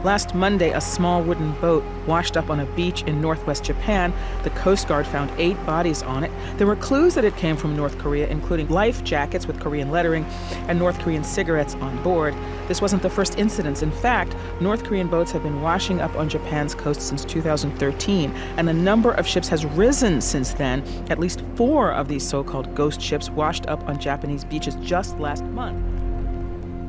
Last Monday, a small wooden boat washed up on a beach in northwest Japan. The Coast Guard found 8 bodies on it. There were clues that it came from North Korea, including life jackets with Korean lettering and North Korean cigarettes on board. This wasn't the first incident. In fact, North Korean boats have been washing up on Japan's coast since 2013, and the number of ships has risen since then. At least 4 of these so-called ghost ships washed up on Japanese beaches just last month.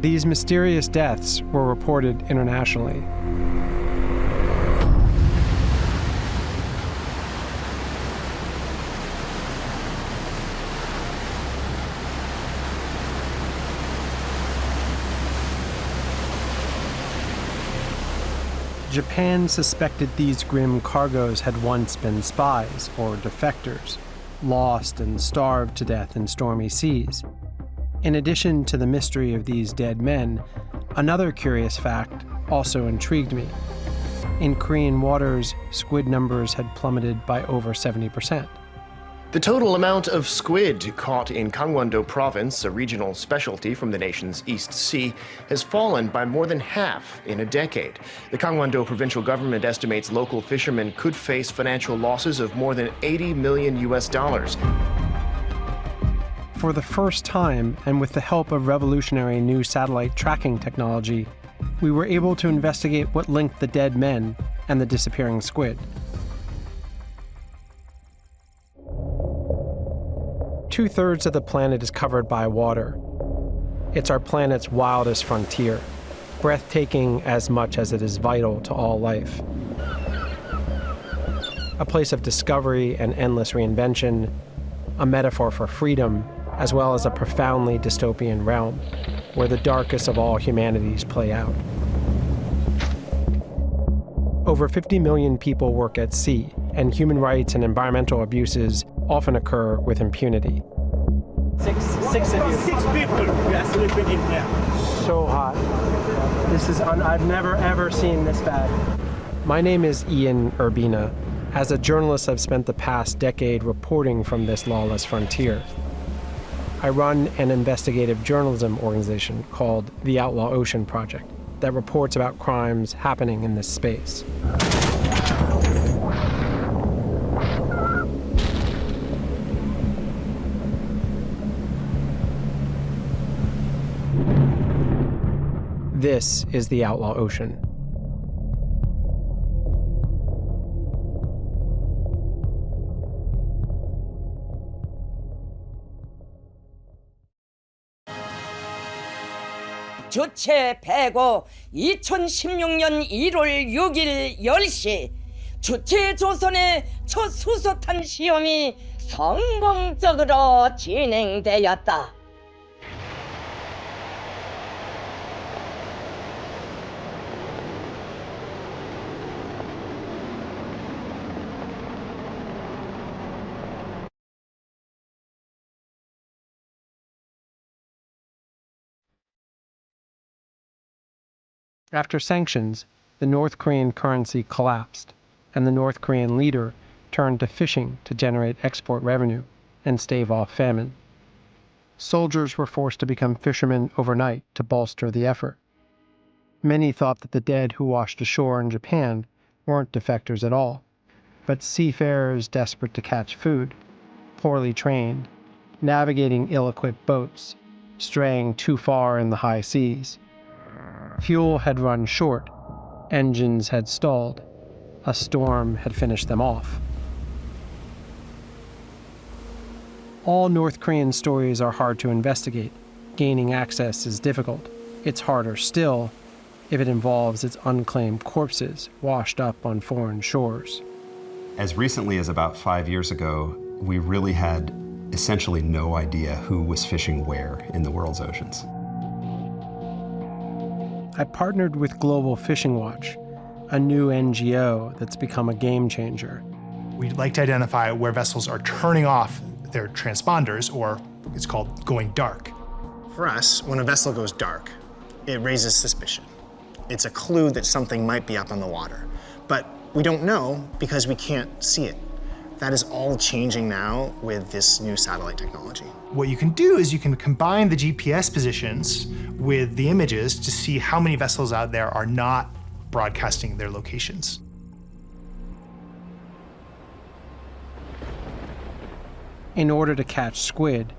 These mysterious deaths were reported internationally. Japan suspected these grim cargoes had once been spies or defectors, lost and starved to death in stormy seas. In addition to the mystery of these dead men, another curious fact also intrigued me. In Korean waters, squid numbers had plummeted by over 70%. The total amount of squid caught in Gangwon-do province, a regional specialty from the nation's East Sea, has fallen by more than half in a decade. The Gangwon-do provincial government estimates local fishermen could face financial losses of more than $80 million. For the first time, and with the help of revolutionary new satellite tracking technology, we were able to investigate what linked the dead men and the disappearing squid. Two-thirds of the planet is covered by water. It's our planet's wildest frontier, breathtaking as much as it is vital to all life. A place of discovery and endless reinvention, a metaphor for freedom, as well as a profoundly dystopian realm, where the darkest of all humanities play out. Over 50 million people work at sea, and human rights and environmental abuses often occur with impunity. Six of you. 6 people we are sleeping in here. So hot. I've never ever seen this bad. My name is Ian Urbina. As a journalist, I've spent the past decade reporting from this lawless frontier. I run an investigative journalism organization called the Outlaw Ocean Project that reports about crimes happening in this space. This is the Outlaw Ocean. 주체 폐고 2016년 1월 6일 10시 주체 조선의 첫 수소탄 시험이 성공적으로 진행되었다. After sanctions, the North Korean currency collapsed, and the North Korean leader turned to fishing to generate export revenue and stave off famine. Soldiers were forced to become fishermen overnight to bolster the effort. Many thought that the dead who washed ashore in Japan weren't defectors at all, but seafarers desperate to catch food, poorly trained, navigating ill-equipped boats, straying too far in the high seas. Fuel had run short, engines had stalled, a storm had finished them off. All North Korean stories are hard to investigate. Gaining access is difficult. It's harder still if it involves its unclaimed corpses washed up on foreign shores. As recently as about 5 years ago, we really had essentially no idea who was fishing where in the world's oceans. I partnered with Global Fishing Watch, a new NGO that's become a game changer. We'd like to identify where vessels are turning off their transponders, or it's called going dark. For us, when a vessel goes dark, it raises suspicion. It's a clue that something might be up on the water. But we don't know because we can't see it. That is all changing now with this new satellite technology. What you can do is you can combine the GPS positions with the images to see how many vessels out there are not broadcasting their locations. In order to catch squid,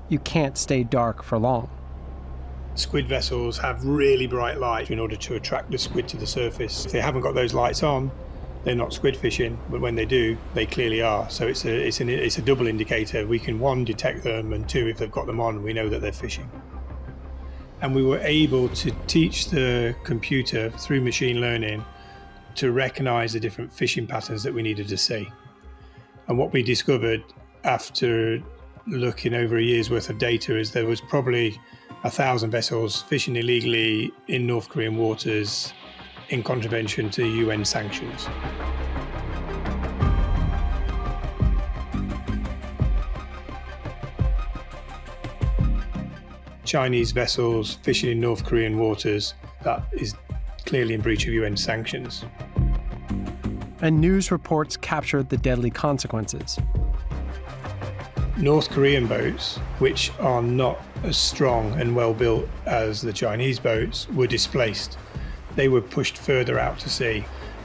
you can't stay dark for long. Squid vessels have really bright light in order to attract the squid to the surface. If they haven't got those lights on, they're not squid fishing, but when they do, they clearly are. So it's a double indicator. We can, one, detect them, and two, if they've got them on, we know that they're fishing. And we were able to teach the computer through machine learning to recognize the different fishing patterns that we needed to see. And what we discovered after looking over a year's worth of data is there was probably 1,000 vessels fishing illegally in North Korean waters in contravention to UN sanctions. Chinese vessels fishing in North Korean waters, that is clearly in breach of UN sanctions. And news reports captured the deadly consequences. North Korean boats, which are not as strong and well built as the Chinese boats, were displaced. They were pushed further out to sea,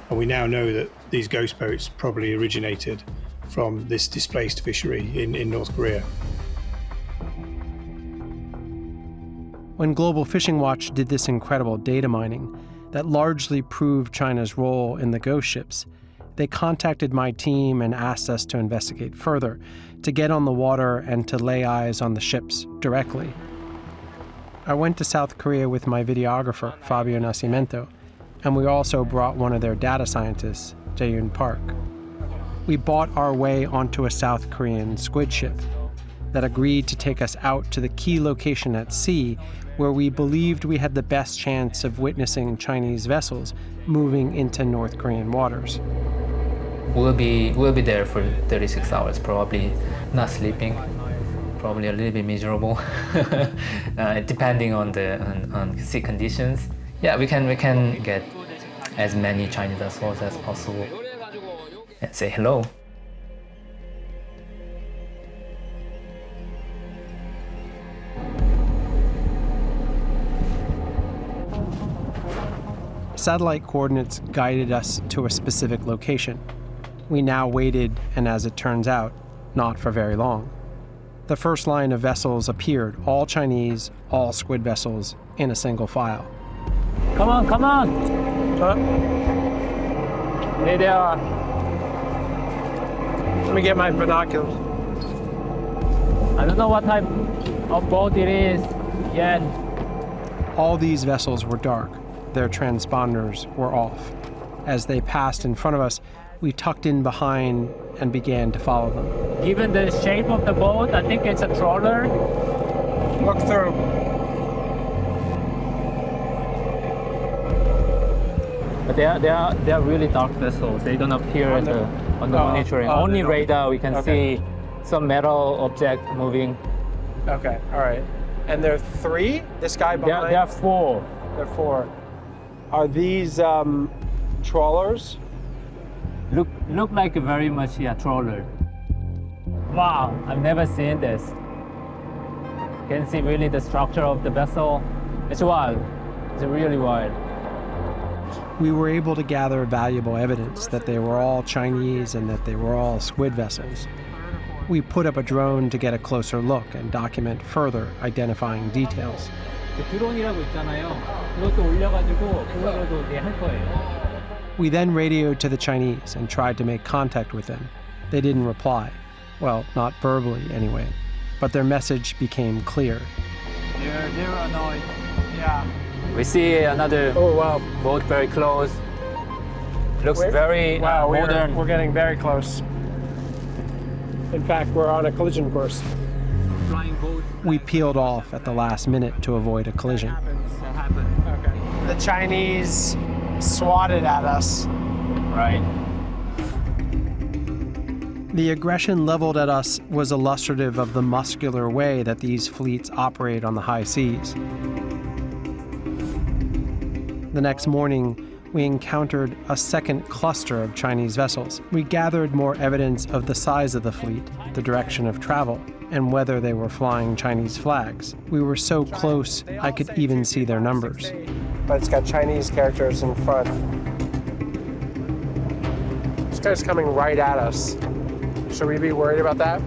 and we now know that these ghost boats probably originated from this displaced fishery in North Korea. When Global Fishing Watch did this incredible data mining that largely proved China's role in the ghost ships, they contacted my team and asked us to investigate further, to get on the water and to lay eyes on the ships directly. I went to South Korea with my videographer, Fabio Nascimento, and we also brought one of their data scientists, Jae-yoon Park. We bought our way onto a South Korean squid ship that agreed to take us out to the key location at sea where we believed we had the best chance of witnessing Chinese vessels moving into North Korean waters. We'll be there for 36 hours, probably not sleeping, probably a little bit miserable, depending on the sea conditions. Yeah, we can get as many Chinese vessels as possible and say hello. Satellite coordinates guided us to a specific location. We now waited, and as it turns out, not for very long. The first line of vessels appeared, all Chinese, all squid vessels, in a single file. Come on, come on. There they are. Let me get my binoculars. I don't know what type of boat it is yet. All these vessels were dark. Their transponders were off. As they passed in front of us, we tucked in behind and began to follow them. Given the shape of the boat, I think it's a trawler. Look through. But they are really dark vessels. They don't appear on the monitoring. Only radar we can see some metal object moving. Okay, all right. And there are three? This guy behind? There are four. There are four. Are these trawlers? Look like very much trawler. Wow, I've never seen this. You can see really the structure of the vessel. It's wild. It's really wild. We were able to gather valuable evidence that they were all Chinese and that they were all squid vessels. We put up a drone to get a closer look and document further identifying details. 드론이라고 있잖아요. 그것도 올려가지고 그거로도 할 거예요. We then radioed to the Chinese and tried to make contact with them. They didn't reply. Well, not verbally anyway. But their message became clear. They're annoyed. Yeah. We see another boat very close. Looks very modern. We're getting very close. In fact, we're on a collision course. Flying boat. We peeled off at the last minute to avoid a collision. That happened. Okay. The Chinese swatted at us. Right. The aggression leveled at us was illustrative of the muscular way that these fleets operate on the high seas. The next morning, we encountered a second cluster of Chinese vessels. We gathered more evidence of the size of the fleet, the direction of travel, and whether they were flying Chinese flags. We were so close, I could even see their numbers. but it's got Chinese characters in front. This guy's coming right at us. Should we be worried about that?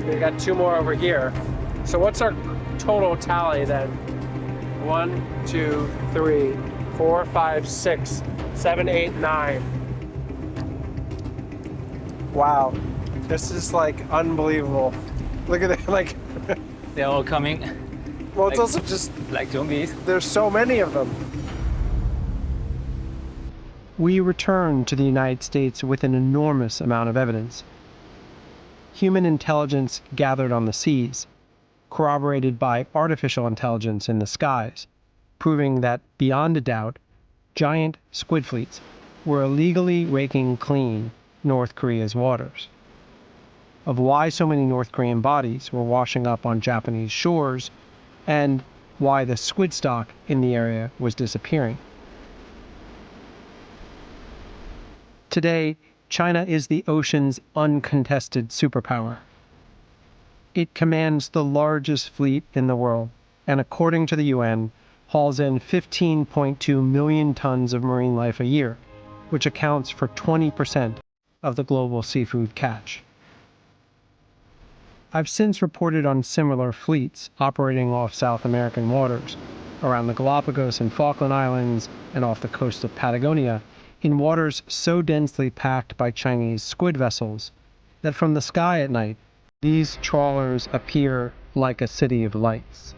We got 2 more over here. So what's our total tally then? 1, 2, 3, 4, 5, 6, 7, 8, 9. Wow, this is like unbelievable. Look at it, like, They're all coming well, it's also just, like zombies. there's so many of them. We returned to the United States with an enormous amount of evidence. Human intelligence gathered on the seas, corroborated by artificial intelligence in the skies, proving that, beyond a doubt, giant squid fleets were illegally raking clean North Korea's waters. Of why so many North Korean bodies were washing up on Japanese shores, and why the squid stock in the area was disappearing. Today, China is the ocean's uncontested superpower. It commands the largest fleet in the world, and according to the UN, hauls in 15.2 million tons of marine life a year, which accounts for 20% of the global seafood catch. I've since reported on similar fleets operating off South American waters, around the Galapagos and Falkland Islands, and off the coast of Patagonia, in waters so densely packed by Chinese squid vessels that from the sky at night, these trawlers appear like a city of lights.